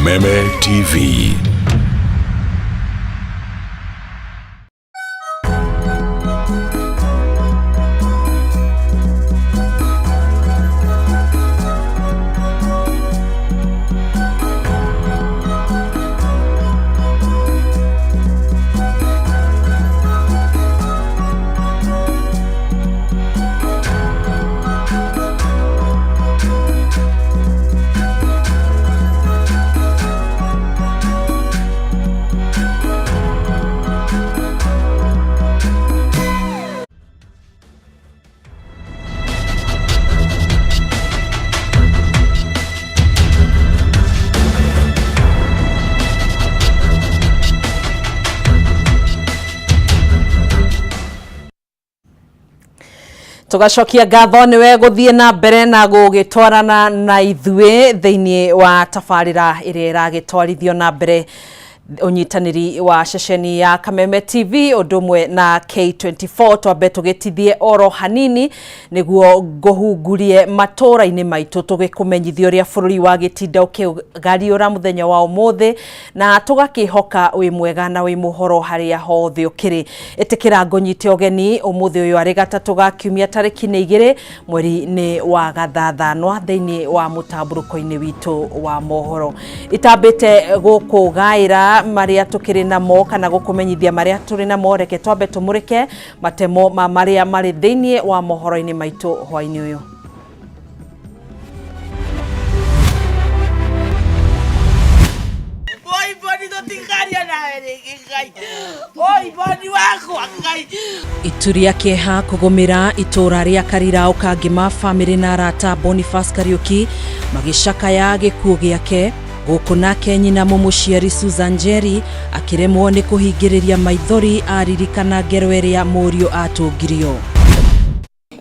Meru TV. Tugacokia ngatho niwe guthie na mbere na gugitwarana na ithue thiini wa tabarira iria iragitwarithio na mbere unyitaniri wa ceceni ya Kameme TV odumwe na K24 twabe tugitithie oro hanini niguo guhungurie matora-ini maitu tugikumenyithio ria bururi wa gitinda ukigariura muthenya wa umuthi na tugakihoka wi mwega na wi muhoro haria hothe ukiri itikira ngonyite ogeni umuthi uyu ari gatatu ga kiumia tariki 2 mweri-ini wa gathathanwa thiini wa mutamburuko-ini witu wa mohoro itambite gukugaira maria tukiri namo kana gukumenyithia maria turi namo reke twabe tumurike matemo ma maria mari thiini wa mohoro-ini maitu hwaini uyu. Ituria keha kugumira itura ria Karirao kangima family na arata Boniface Kariuki magicakaya gikuo giake guku nake nyina mumuciari Susan Njeri akiremwo ni kuhingiriria maithori aririkana ngero iria murio atungirio.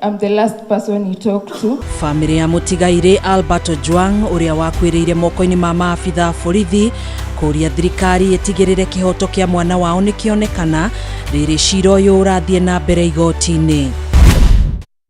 I'm the last person you talk to. Family ya mutigaire Alberto Juang uria wakwiriire moko-ini ma maabitha borithi kuria thirikari itigirire kihoto kia mwana wao nikionekana riri cira uyu urathie na mbere igoti-ini.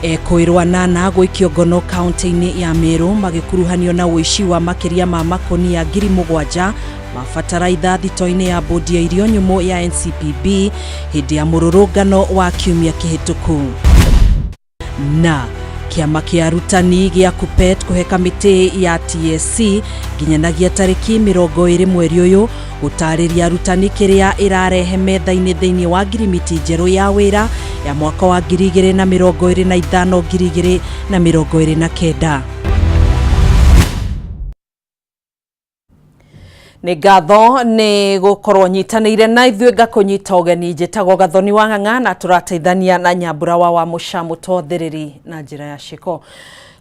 Ekoirwa nana gwikio ngono kaunti-ini ya Meru magikuruhanio na uici wa makiria ma makoni ya 7,000 mafataraitha thito-ini ya bodi ya irio nyumu ya NCPB hindi ya mururungano wa kiumia kihituku. Na kiama kia arutani gia KUPPET kuhe kamiti ya TSC nginyanagia tariki 20 mweri uyu gutariria arutani kiria irarehe metha-ini thiini wa ngirimiti njeru ya wira ya mwaka wa 2025-2029. Ni ngatho ni gukorwo nyitanire na ithue ngakunyita ogeni njitagwo Gathoni wa Ng'ang'a na turateithania na Nyambura wa Mushamu tothiriri na njira ya shiko.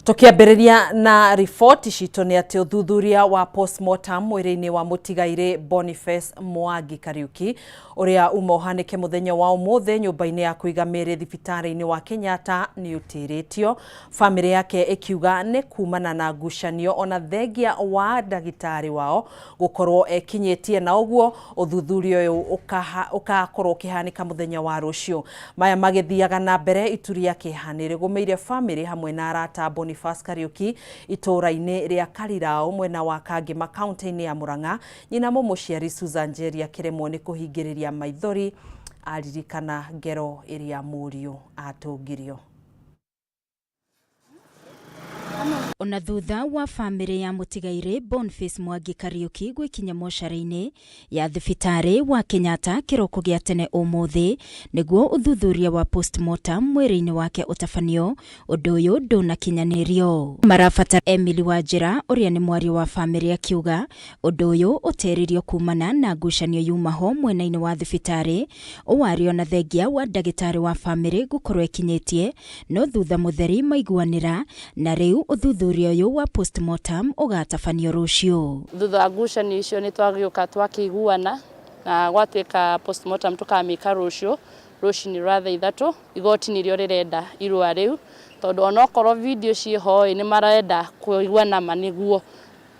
Tukiambiriria na report citu ni ati uthuthuria wa postmortem mwiri-ini wa mutigaire Boniface Mwangi Kariuki uria umohanike muthenya wa umuthi nyumba-ini ya kuiga miri thibitari-ini wa Kenyatta ni utiritio. Family yake ikiuga ni kumana na ngucanio ona thengia wa ndagitari wao gukorwo ekinyitie na uguo uthuthuria uyu ukakorwo kihanika muthenya wa rucio. Maya magithiaga na mbere ituria kihanire gumeire family hamwe na arata Boniface Kariuki itura-ini ria Karirao mwena wa Kangima kaunti-ini ya Murang'a nyina mumuciari Susan Njeri akiremwo ni kuhingiriria maithori aririkana ngero iria murio atungirio. Ona thutha wa family ya mutigaire Boniface Mwangi Kariuki gwikinya mocara-ini ya thibitari wa Kenyatta kiroko gia tene umuthi niguo uthuthuria wa postmortem mwiri-ini wake utafanio undu uyu ndunakinyanirio. Marafata Emily Wajira uria ni mwari wa family akiuga undu uyu uteririo kumana na ngucanio yumaho mwena-ini wa thibitari uwario na thengia wa ndagitari wa family gukorwo ekinyitie no thutha mutheri maiguanira na riu uthuthuria uyu wa postmortem ugatafanio rucio. Thutha ngucanio icio ni twagiuka twakiguana na gwatwika postmortem tukamika rucio ni ratha 3 igoti ni rio rirenda irua riu tondu ona okorwo video ciho ni marenda kuiguana maniguo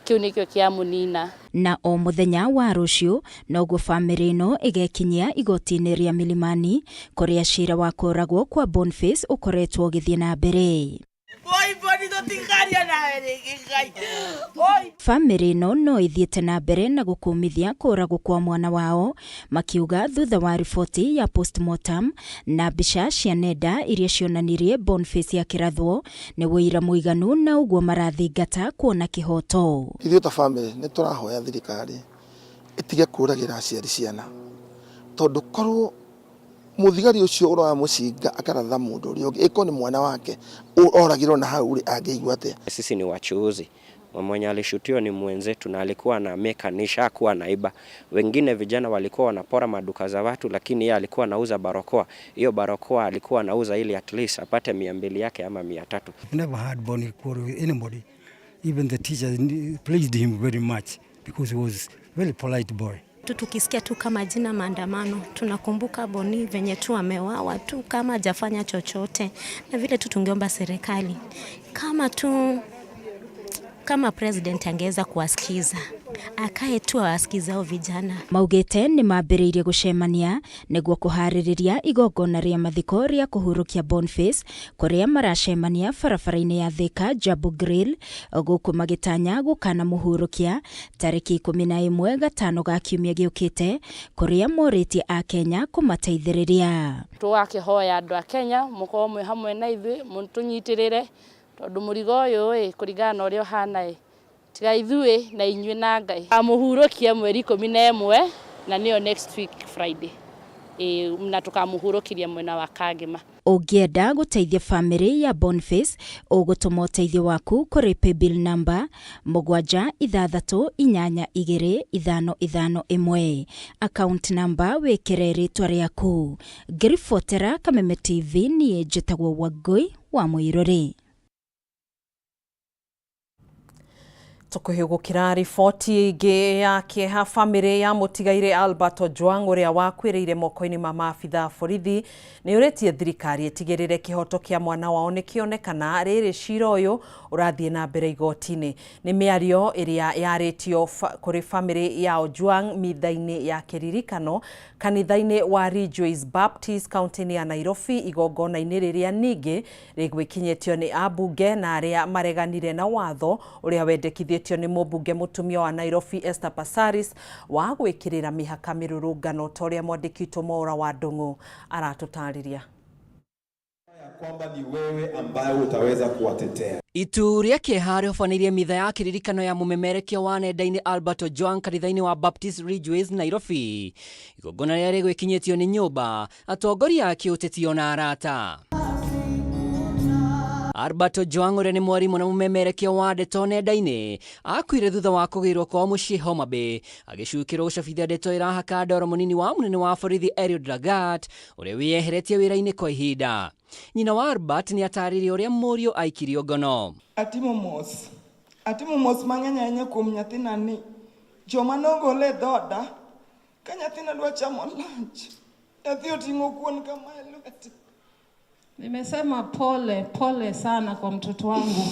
kiu nikio kia munina. Na o muthenya wa rucio noguo family no igekinyia igoti-ini ria Milimani kuria cira wa kuragwo kwa Boniface ukoretwo githie na mbere. Family no ithiete na mbere na gukumithia kũragwo kwa mwana wao makiuga thutha wa riboti ya postmortem na mbica cia nenda iria cionanirie Boniface akĩrathwo nĩ wĩira mũiganu na ũguo marathingata kuona kĩhoto. Ithuĩ ta family nĩ tũrahoya thirikari itige kũragĩra aciari ciana tondũ korwo muthigari ucio ũrora mũcinga akaratha mũndũ ũrĩa ũngĩ ĩko nĩ mwana wake oragirwo na hau angĩigua atĩa. Sisi ni wachuuzi. Mwenye alishutiwa ni mwenzetu na alikuwa na mekanisha kuwa naiba. Wengine vijana walikuwa wanapora maduka za watu, lakini yeye alikuwa anauza barakoa. Hiyo barakoa alikuwa anauza ili at least apate 200 yake ama 300. Never had Bonnie quarrel with anybody. Even the teachers praised him very much because he was very polite boy. Tukisikia tu kama jina maandamano tunakumbuka Boni venye tu amewawa tu kama hajafanya chochote, na vile tu tungeomba serikali kama president angeweza kuwasikiza akae tu awasikizao vijana. Maugete nĩ mambĩrĩirie gũcemania nĩguo kũharĩrĩria igongona rĩa mathiko rĩa kũhurukia Boniface kũrĩa maracemania barabara-inĩ ya Thika Jabu Grill gũkũ magĩtanya gũkana mũhurukia tarĩki 11 gatano ga kiumia gĩũkĩte kũrĩa morĩtie a Kenya kũmateithĩrĩria. Tũgakĩhoya andũ a Kenya mũkorwo mwĩ hamwe na ithuĩ mũtũnyitĩrĩre tondũ mũrigo ũyũ kũringana na ũrĩa ũhana tiga ithuĩ na inyuĩ na Ngai amuhurukia mweri 11 na nĩyo next week Friday na tukamuhurukiria mwena wa Kagema. Ũngĩenda gũteithia family ya Boniface ũgũtũma ũteithio waku kũrĩ paybill number 7382551 account number wĩkĩre rĩtwa rĩaku. Ngĩribotera Kameme TV niĩ njĩtagwo Wangui wa Mũirũrĩ. Tukuhugukira riboti ingi ya kieha family ya mutigaire Albert Ojwang uria wakwiriire moko-ini ma maabitha borithi ni uretie thirikari itigirire kihoto kia mwana wao nikionekana riri cira uyu urathie na mbere igoti-ini. Ni miario iria yaretio kuri family ya Ojwang mithaini ya kiririkano kanitha-ini wa Ridgeways Baptist county ya Nairobi igongona-ini riria ningi rigwikinyetio ni abunge na aria mareganire na watho uria wendekithie ni mũmbunge mũtumia wa Nairobi Esther Passaris wa gwĩkĩrĩra mĩhaka mĩrũrũngano toria mwandĩkitwo Mwaura wa Ndung'u aratũtarĩria. Kwamba ni wewe ambaye utaweza kuwatetea. Itu rĩa kĩeha rĩhobanĩirie mitha ya kĩririkano ya mũmemerekia wa nenda-inĩ Albert Ojwang kanitha-inĩ wa Baptist Ridgeways Nairobi. Igongona rĩrĩa rĩgwĩkinyĩtio nĩ nyũmba atongoria a kĩũteti na arata. Albert Ojwang ũrĩa nĩ mwarimũ na mũmemerekia wa ndeto nenda-inĩ akuire thutha wa kũgĩrwo kwa mũciĩ Homa Bay agĩcukĩrwo gũcabithia ndeto ĩrahaka ndoro mũnini wa mũnene wa borithi Eliud Lagat ũrĩa wĩyeheretie wĩra-inĩ kwa ihinda. Nyina wa Albert nĩ atarĩirie ũrĩa mũriũ aikirio ngono. Atimo mos mang'eny ahinya kuom nyathina joma nogole dhoda ka nyathina dwa chamo lunch nyathi oting'o kuon kama e lwete. Nimesema pole sana kwa mtoto wangu.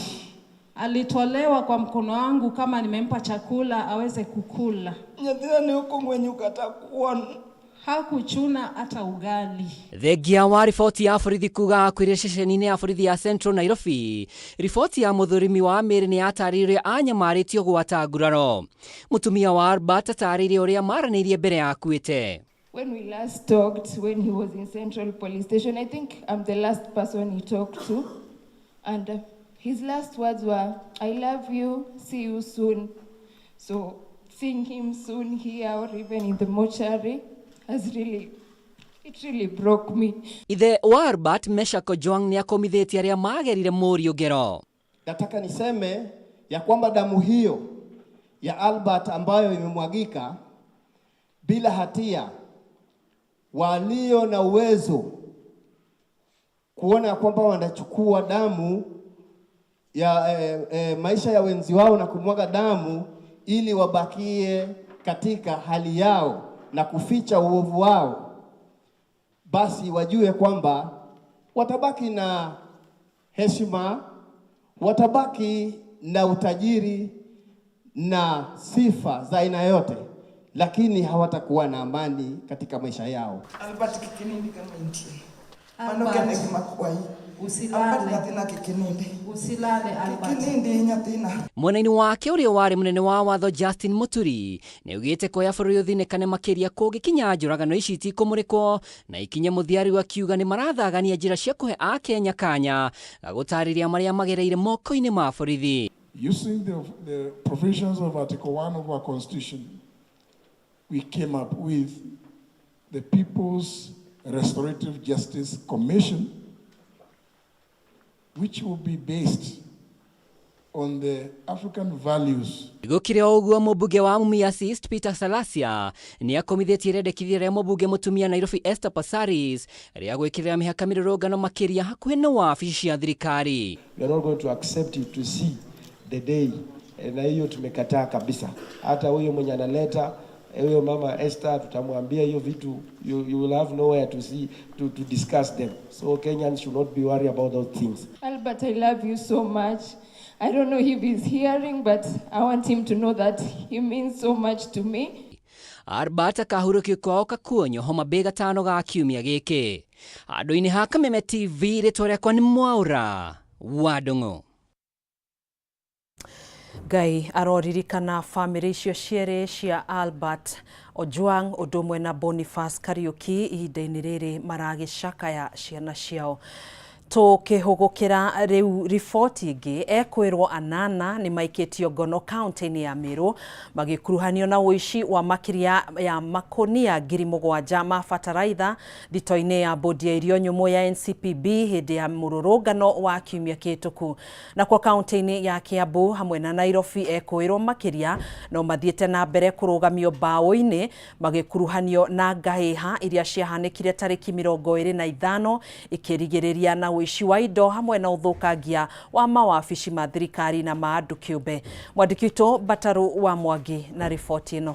Alitolewa kwa mkono wangu kama nimempa chakula aweze kukula. Nyathina ni ukongwenyuka takuon. Hakuchuna hata ugali. Thengia wa riboti ya borithi kuga akuire ceceni-inĩ ya borithi ya Central Nairobi. Riboti ya mũthũrimi wa mĩĩrĩ nĩ yatarĩirie anyamarĩtio gwata nguraro. Mũtumia wa Albert atarĩirie ũrĩa maranĩirie mbere ya akuĩte. When we last talked, when he was in Central Police Station, I think I'm the last person he talked to. And his last words were, I love you, see you soon. So seeing him soon here or even in the mortuary it really broke me. Ithe wa Albert Meshak Ojwang ni akomithĩtie arĩa magerire mũriũ ngero. Nataka niseme ya kwamba damu hiyo ya Albert ambayo imemwagika bila hatia, walio na uwezo kuona kwamba wanachukua damu ya maisha ya wenzi wao na kumwaga damu ili wabakie katika hali yao na kuficha uovu wao, basi wajue kwamba watabaki na heshima, watabaki na utajiri na sifa za aina yote, lakini hawatakuwa na amani katika maisha yao. Albert kikinini kama inti. Manoga na kimakwai. Usilale Albert. Mwena-inĩ wake ũrĩa warĩ mũnene wa watho Justin Muturi nĩaugĩte koya bũrũri ũthinĩkane makĩria kũngĩkinya njũragano ici itikũmũrĩkwo na ikinye mũthiari akiuga nĩ marathagania njĩra cia kũhe Akenya kanya ga gũtarĩria marĩa magereire moko-inĩ ma borithi. Using the provisions of Article 1 of our Constitution, we came up with the People's Restorative Justice Commission, which will be based on the African values. Gũkĩrĩ o ũguo mũmbunge wa Mumias East Peter Salasia nĩakomithĩtie rĩendekithia rĩa mũmbunge mũtumia Nairobi Esther Passaris rĩa gwĩkĩrĩra mĩhaka mĩrũrũngano makĩria hakuhĩ na wabici cia thirikari. We are not going to accept it to see the day, na hiyo tumekataa kabisa. Hata huyo mwenye analeta huyo mama Esther tutamwambia hiyo vitu, you will have nowhere to see to discuss them. So Kenyans should not be worried about those things. Albert, I love you so much. I don't know if he's hearing, but I want him to know that he means so much to me. Albert akahurũkio kwao Kakuonyo Homa Bay gatano ga kiumia gĩkĩ. Handũ-inĩ ha Kameme TV rĩtwa rĩakwa nĩ Mwaura wa Ndung'u. Ngai aroririkana famĩlĩ icio cierĩ cia Albert Ojwang ũndũ ũmwe na Boniface Kariuki ihinda-inĩ rĩrĩ maragĩcakaya ciana ciao. Tukihugukira riu riboti ingi ekwirwo anana ni maikitio ngono county-inĩ ya Meru magikuruhanio na uici wa makiria ya makonia 7,000 ma fataraitha thito-inĩ ya bodi ya irio nyumu ya NCPB hindi ya mururungano wa kiumia kituku. Na kwa county-inĩ ya Kiambu hamwe na Nairobi ekwirwo makiria no mathiete na mbere kurugamio bao-inĩ magikuruhanio na ngahiha iria ciahanĩkire tariki 25 ikirigĩrĩria na uici wa indo hamwe na uthukangia wa mawabici ma thirikari na ma andu kiumbe. Mwandiki witũ Bataru wa Mwangi na riboti ĩno.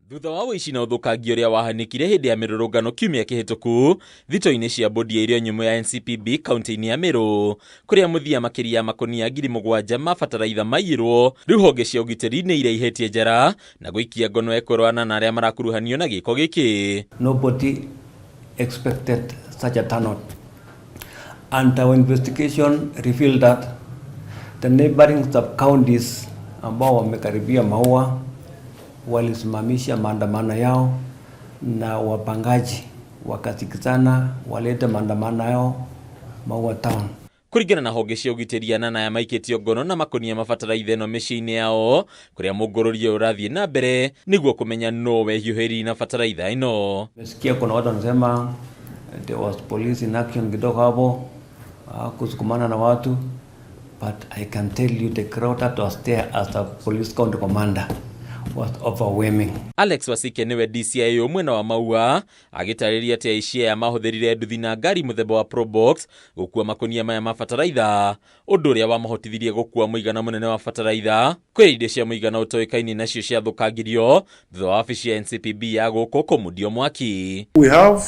Thutha wa uici na uthukangio ũrĩa wahanĩkire hĩndĩ ya mĩrũrũngano kiumia kĩhĩtũku thito-inĩ cia bodi ya irio nyumu ya NCPB kaunti-inĩ ya Meru, kũrĩa mũthia makĩria ya makonia 7,000 ma fataraitha maiyirwo, rĩu honge cia ũgitĩri nĩ iraihĩtie njara na gũikia ngono ekũrwana na arĩa marakuruhanio na gĩko gĩkĩ. Nobody expected such a turnout, and our investigation revealed that the neighboring sub-counties ambao wamekaribia Maua walisimamisha maandamano yao na wapangaji wakasikizana walete maandamano yao Maua town. Kũringana na honge cia ũgitĩri anana ya maikĩtio ngono na makonia mabataraitha ĩno mĩciĩ-inĩ yao, kũrĩa mũngũrũrio ũrathiĩ na mbere nĩguo kũmenya no wehiũhĩri na bataraitha ĩno. Nasikia kuna watu wanasema there was police in action kidogo hapo kusukumana na watu, but I can tell you the crowd that was there as a police county commander was overwhelming. Alex Wasike niwe DCI mwena wa Maua agitarĩria atĩ aici aya mahũthĩrire nduthi na ngari mũthemba wa Probox gũkua makonia maya ma fataraitha, ũndũ ũrĩa wamahotithirie gũkua mũigana mũnene wa fataraitha kwĩ indo cia mũigana ũtoĩkaine nacio ciathũkangirio thutha wa wabici ya NCPB ya gũkũ kũmundio mwaki. We have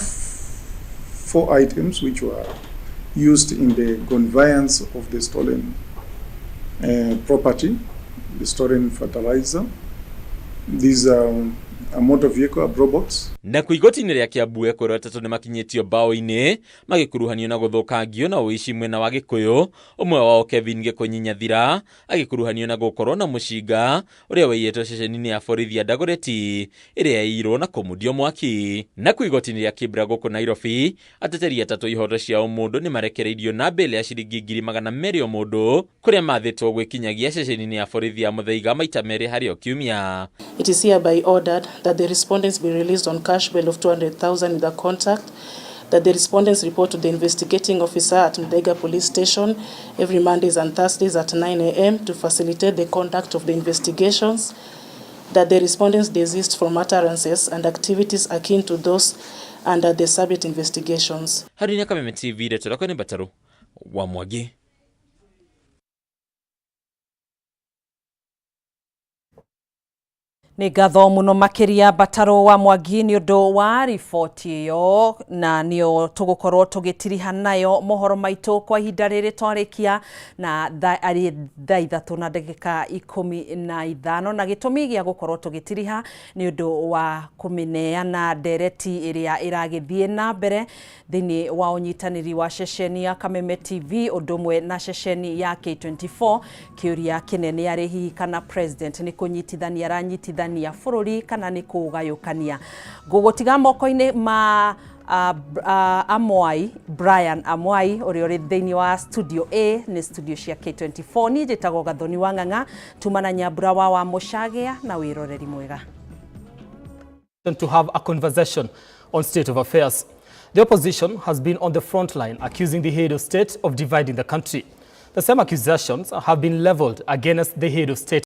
4 items which were used in the conveyance of the stolen property, the stolen fertilizer. These are a motor vehicle, a Probox. Na kuigoti-inĩ rĩa Kiambu ekũrwo atatũ nĩ makinyĩtio bao-inĩ magĩkuruhanio na gũthũkangio na ũici mwena wa Gĩkũyũ, ũmwe wao Kevin Gĩkonyi Nyathira agĩkuruhanio na gũkorwo na mũcinga ũrĩa waiyĩtwo ceceni-inĩ ya borithi ya Dagoretti ĩrĩa yaiyirwo na kũmundio mwaki. Na kuigoti-inĩ rĩa Kibra gũkũ Nairobi ateteri atatũ ihoto cia ũmũndũ nĩ marekereirio na mbele ya ciringi 200,000 o mũndũ kũrĩa mathĩtwo gwĩkinyagia ceceni-inĩ ya borithi ya Mũthaiga maita merĩ harĩ o kiumia. It is hereby ordered that the respondents be released on cash bail of 200,000 with a contract, that the respondents report to the investigating officer at Muthaiga Police Station every Mondays and Thursdays at 9 a.m. to facilitate the conduct of the investigations, that the respondents desist from utterances and activities akin to those under the subject investigations. Harĩ Kameme TV rĩtwa nĩ Bataru wa Mwangi. Nĩ ngatho mũno makĩria Bataro wa Mwangi nĩ ũndũ wa riboti ĩyo, na nĩo tũgũkorwo tũgĩtiriha nayo mohoro maitũ kwa ihinda rĩrĩ twarĩkia na arĩ thaa 3:15 na gĩtũmi gĩa gũkorwo tũgĩtiriha nĩ ũndũ wa kũmĩneana ndereti ĩrĩa ĩragĩthiĩ na mbere thĩinĩ wa ũnyitanĩri wa ceceni ya Kameme TV ũndũ ũmwe na ceceni ya K24. Kĩũria kĩnene arĩ hihi kana president nĩ kũnyitithania aranyitithania bũrũri kana nĩ kũgayũkania. Ngũgũtiga moko-inĩ ma Amwai, Brian Amwai ũrĩa ũrĩ thĩinĩ wa studio A nĩ studio cia K24. Niĩ njĩtagwo Gathoni wa Ng'ang'a, tumana Nyambura wa Mũcagĩa na wĩroreri mwega. To have a conversation on state of affairs. The opposition has been on the front line accusing the head of state of dividing the country. The same accusations have been leveled against the head of state